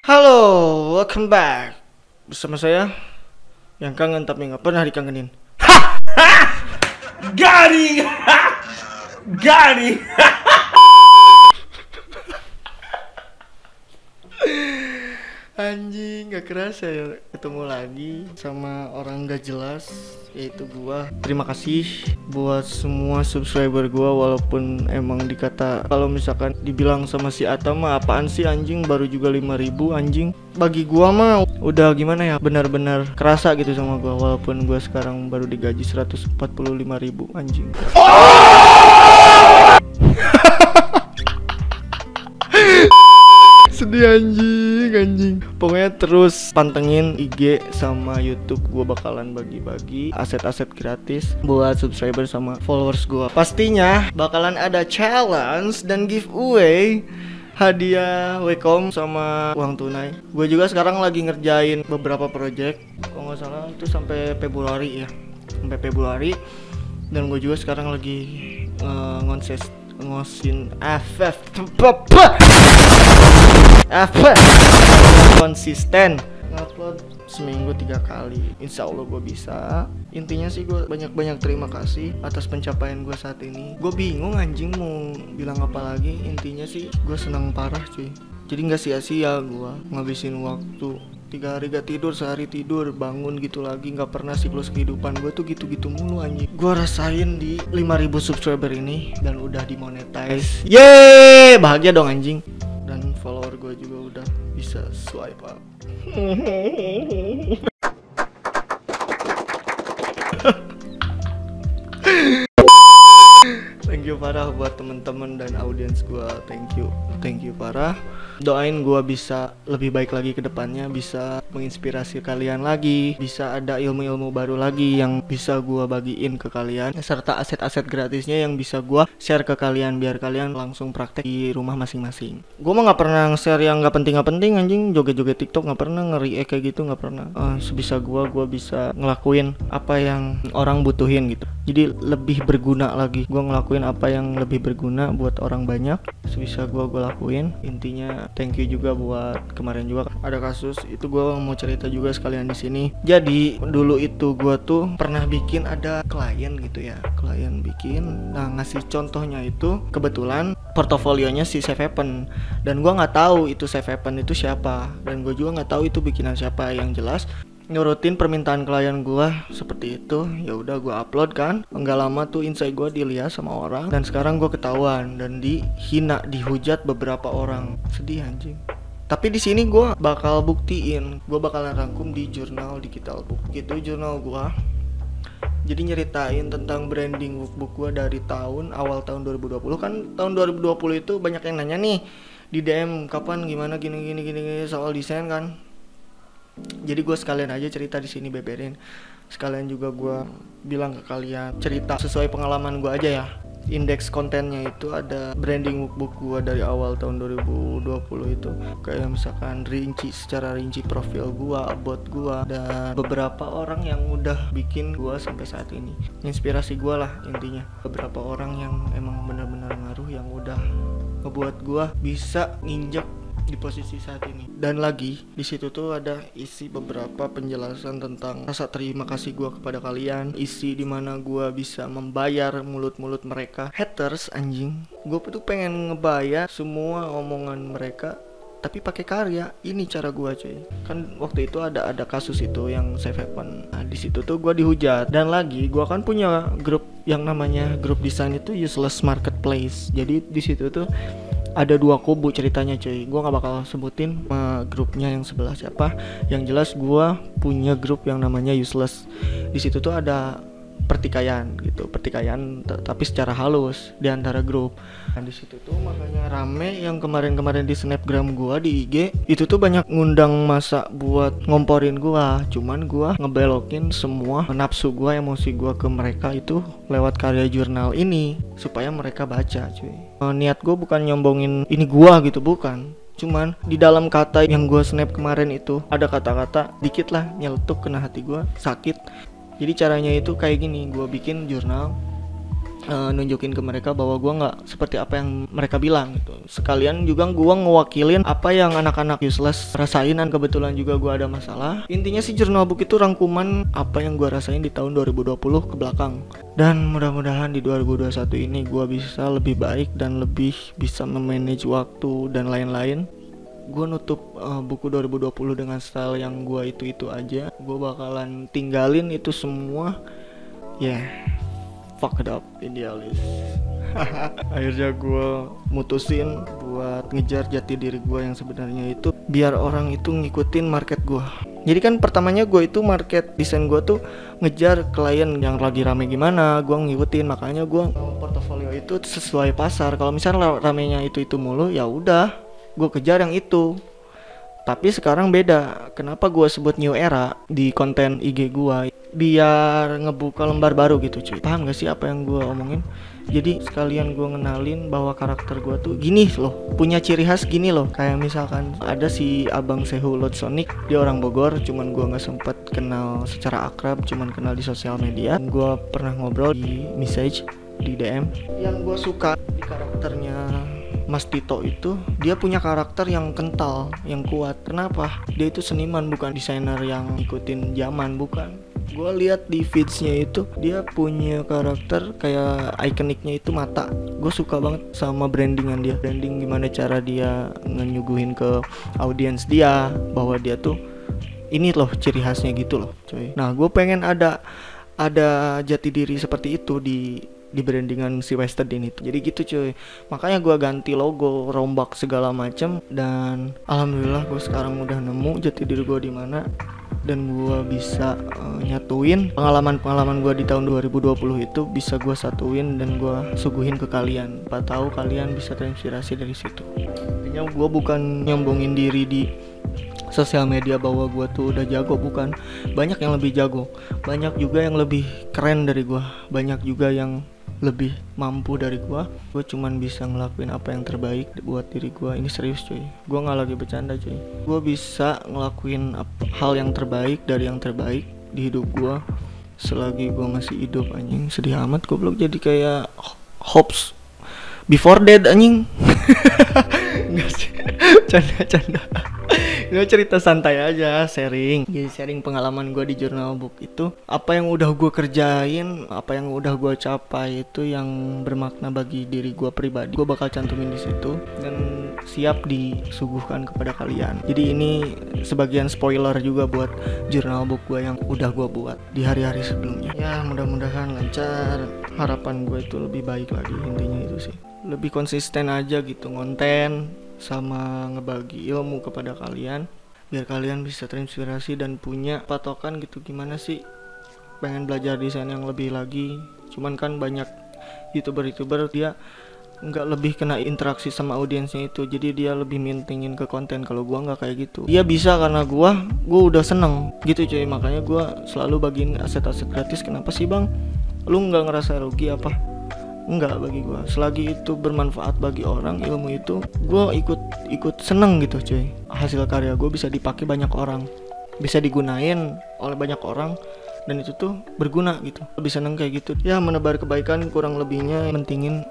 Halo, welcome back bersama saya yang kangen tapi nggak pernah dikangenin. Garing. Garing. Anjing, gak kerasa ya ketemu lagi sama orang gak jelas, yaitu gua. Terima kasih buat semua subscriber gua, walaupun emang dikata kalau misalkan dibilang sama si Ata mah apaan sih anjing, baru juga 5.000 anjing. Bagi gua mah udah gimana ya, benar-benar kerasa gitu sama gua, walaupun gua sekarang baru digaji 145.000 anjing. Sedih anjing. Pokoknya terus pantengin IG sama YouTube, gue bakalan bagi-bagi aset-aset gratis buat subscriber sama followers gue. Pastinya bakalan ada challenge dan giveaway, hadiah Wacom sama uang tunai. Gue juga sekarang lagi ngerjain beberapa project, kalau nggak salah itu sampai Februari ya, sampai Februari. Dan gue juga sekarang lagi ngosin konsisten ngupload seminggu 3 kali. Insya Allah gue bisa. Intinya sih gue banyak terima kasih atas pencapaian gue saat ini. Gue bingung anjing mau bilang apa lagi. Intinya sih gue senang parah cuy. Jadi nggak sia-sia gue ngabisin waktu 3 hari gak tidur, sehari tidur, bangun gitu lagi. Gak pernah siklus kehidupan gue tuh gitu-gitu mulu anjing. Gue rasain di 5.000 subscriber ini dan udah dimonetize. Yeay, bahagia dong anjing. Dan follower gue juga udah bisa swipe up. Thank you parah buat temen-temen dan audiens gue. Thank you parah. Doain gue bisa lebih baik lagi ke depannya, bisa menginspirasi kalian lagi, bisa ada ilmu-ilmu baru lagi yang bisa gue bagiin ke kalian, serta aset-aset gratisnya yang bisa gue share ke kalian biar kalian langsung praktek di rumah masing-masing. Gue mah nggak pernah nge-share yang nggak penting anjing, joget-joget TikTok nggak pernah, nge-react kayak gitu nggak pernah. Sebisa gue bisa ngelakuin apa yang orang butuhin gitu. Jadi lebih berguna lagi. Gue ngelakuin apa yang lebih berguna buat orang banyak. Sebisa gue lakuin. Intinya thank you juga buat kemarin juga ada kasus itu, gue mau cerita juga sekalian di sini. Jadi dulu itu gue tuh pernah bikin ada klien gitu ya, klien bikin. Nah ngasih contohnya itu kebetulan portofolionya si Safe Haven, dan gue nggak tahu itu Safe Haven itu siapa, dan gue juga nggak tahu itu bikinan siapa. Yang jelas nurutin permintaan klien gue seperti itu. Ya udah gue upload kan, nggak lama tuh insight gue dilihat sama orang, dan sekarang gue ketahuan dan dihina, dihujat beberapa orang. Sedih anjing. Tapi di sini gue bakal buktiin, gue bakalan rangkum di jurnal digital book gitu, jurnal gue. Jadi nyeritain tentang branding workbook gue dari awal tahun 2020 kan. Tahun 2020 itu banyak yang nanya nih di DM, kapan gimana gini soal desain kan. Jadi gue sekalian aja cerita di sini, beberin. Sekalian juga gue bilang ke kalian cerita sesuai pengalaman gue aja ya. Indeks kontennya itu ada branding workbook gue dari awal tahun 2020 itu. Kayak misalkan secara rinci profil gue, about gue, dan beberapa orang yang udah bikin gue sampai saat ini. Inspirasi gue lah intinya. Beberapa orang yang emang benar-benar ngaruh, yang udah ngebuat gue bisa nginjek di posisi saat ini. Dan lagi di situ tuh ada isi beberapa penjelasan tentang rasa terima kasih gue kepada kalian, isi dimana gue bisa membayar mulut-mulut mereka haters anjing. Gue tuh pengen ngebayar semua omongan mereka tapi pakai karya. Ini cara gue cuy. Kan waktu itu ada kasus itu yang Safe Haven. Nah di situ tuh gue dihujat. Dan lagi gue kan punya grup yang namanya grup desain itu Useless Marketplace. Jadi di situ tuh ada 2 kubu ceritanya cuy. Gue gak bakal sebutin grupnya yang sebelah siapa. Yang jelas gue punya grup yang namanya Useless. Di situ tuh ada pertikaian gitu, tapi secara halus di antara grup. Dan di situ tuh makanya rame yang kemarin di snapgram gua, di IG itu tuh banyak ngundang masa buat ngomporin gua. Cuman gua ngebelokin semua nafsu gua, emosi gua ke mereka itu lewat karya jurnal ini supaya mereka baca cuy. Niat gua bukan nyombongin ini gua gitu, bukan. Cuman di dalam kata yang gue snap kemarin itu ada kata-kata dikit lah nyeletuk kena hati gue, sakit. Jadi caranya itu kayak gini, gue bikin jurnal, nunjukin ke mereka bahwa gue nggak seperti apa yang mereka bilang gitu. Sekalian juga gue ngewakilin apa yang anak-anak useless rasain, dan kebetulan juga gue ada masalah. Intinya sih jurnal book itu rangkuman apa yang gue rasain di tahun 2020 ke belakang. Dan mudah-mudahan di 2021 ini gue bisa lebih baik dan lebih bisa memanage waktu dan lain-lain. Gue nutup buku 2020 dengan style yang gue itu aja. Gue bakalan tinggalin itu semua. Fuck it up idealis. Akhirnya gue mutusin buat ngejar jati diri gue yang sebenarnya itu, biar orang itu ngikutin market gue. Jadi kan pertamanya gue itu market desain gue tuh ngejar klien yang lagi rame gimana, gue ngikutin. Makanya gue portofolio itu sesuai pasar. Kalau misalnya ramenya itu mulu, ya udah gue kejar yang itu. Tapi sekarang beda. Kenapa gue sebut new era di konten IG gue? Biar ngebuka lembar baru gitu cuy. Paham gak sih apa yang gue omongin? Jadi sekalian gue ngenalin bahwa karakter gue tuh gini loh, punya ciri khas gini loh. Kayak misalkan ada si Abang Sehu Lord Sonic, dia orang Bogor, cuman gue gak sempet kenal secara akrab, cuman kenal di sosial media. Gue pernah ngobrol di message, di DM. Yang gue suka di karakternya Mas Tito itu, dia punya karakter yang kental, yang kuat. Kenapa? Dia itu seniman, bukan desainer yang ngikutin zaman, bukan. Gue lihat di feedsnya itu, dia punya karakter kayak ikoniknya itu mata. Gue suka banget sama brandingan dia. Branding gimana cara dia nyuguhin ke audiens dia, bahwa dia tuh ini loh ciri khasnya gitu loh coy. Nah gue pengen ada jati diri seperti itu di brandingan si Western ini. Jadi gitu cuy. Makanya gue ganti logo, rombak segala macam, dan alhamdulillah gue sekarang udah nemu jati diri gue di mana, dan gue bisa nyatuin pengalaman gue di tahun 2020 itu bisa gue satuin dan gue suguhin ke kalian. Pak tahu kalian bisa terinspirasi dari situ. Intinya gue bukan nyombongin diri di sosial media bahwa gue tuh udah jago, bukan. Banyak yang lebih jago, banyak juga yang lebih keren dari gue, banyak juga yang lebih mampu dari gua cuman bisa ngelakuin apa yang terbaik buat diri gua. Ini serius cuy, gua nggak lagi bercanda cuy. Gua bisa ngelakuin hal yang terbaik dari yang terbaik di hidup gua selagi gua masih hidup. Anjing sedih amat goblok, jadi kayak Hobbes before dead anjing. Enggak sih, canda. Gue cerita santai aja, sharing. Jadi sharing pengalaman gue di jurnal book itu, apa yang udah gue kerjain, apa yang udah gue capai itu yang bermakna bagi diri gue pribadi. Gue bakal cantumin di situ dan siap disuguhkan kepada kalian. Jadi ini sebagian spoiler juga buat jurnal book gue yang udah gue buat di hari-hari sebelumnya. Ya mudah-mudahan lancar. Harapan gue itu lebih baik lagi, intinya itu sih. Lebih konsisten aja gitu ngonten sama ngebagi ilmu kepada kalian, biar kalian bisa terinspirasi dan punya patokan gitu. Gimana sih pengen belajar desain yang lebih lagi. Cuman kan banyak youtuber dia nggak lebih kena interaksi sama audiensnya itu, jadi dia lebih mintingin ke konten. Kalau gua nggak kayak gitu. Dia bisa karena gua udah seneng gitu cuy. Makanya gua selalu bagiin aset-aset gratis. Kenapa sih bang? Lu nggak ngerasa rugi apa? Enggak, bagi gue selagi itu bermanfaat bagi orang, ilmu itu gue ikut seneng gitu cuy. Hasil karya gue bisa dipakai banyak orang, bisa digunain oleh banyak orang, dan itu tuh berguna gitu. Lebih seneng kayak gitu ya, menebar kebaikan. Kurang lebihnya mentingin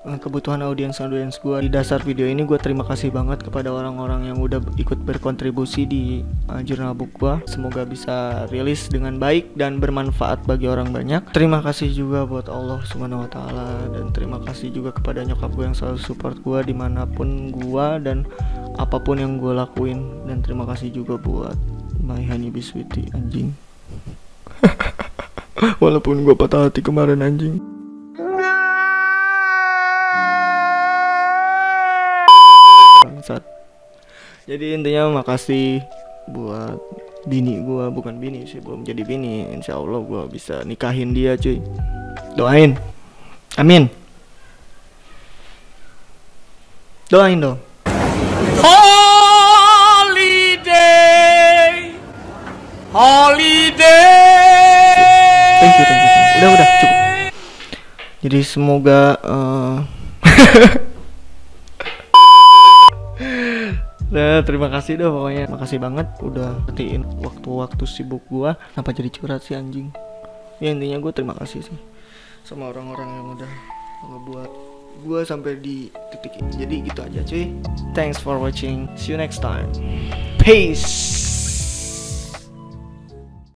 kebutuhan audiens gue. Di dasar video ini gue terima kasih banget kepada orang-orang yang udah ikut berkontribusi di jurnal book gue. Semoga bisa rilis dengan baik dan bermanfaat bagi orang banyak. Terima kasih juga buat Allah Subhanahu wa Ta'ala, dan terima kasih juga kepada nyokap gue yang selalu support gue dimanapun gue dan apapun yang gue lakuin. Dan terima kasih juga buat My Honey Bee Sweetie anjing. Walaupun gue patah hati kemarin anjing. Jadi intinya makasih buat bini gua, bukan bini sih, belum jadi bini. Insya Allah gua bisa nikahin dia cuy. Doain, amin. Doain dong. Holiday. Thank you. Udah cukup. Jadi semoga Nah, terima kasih dah pokoknya. Makasih banget udah ngertiin waktu-waktu sibuk gua. Kenapa jadi curhat sih anjing? Ya intinya gue terima kasih sih sama orang-orang yang udah ngebuat gue sampai di titik ini. Jadi gitu aja cuy. Thanks for watching. See you next time. Peace.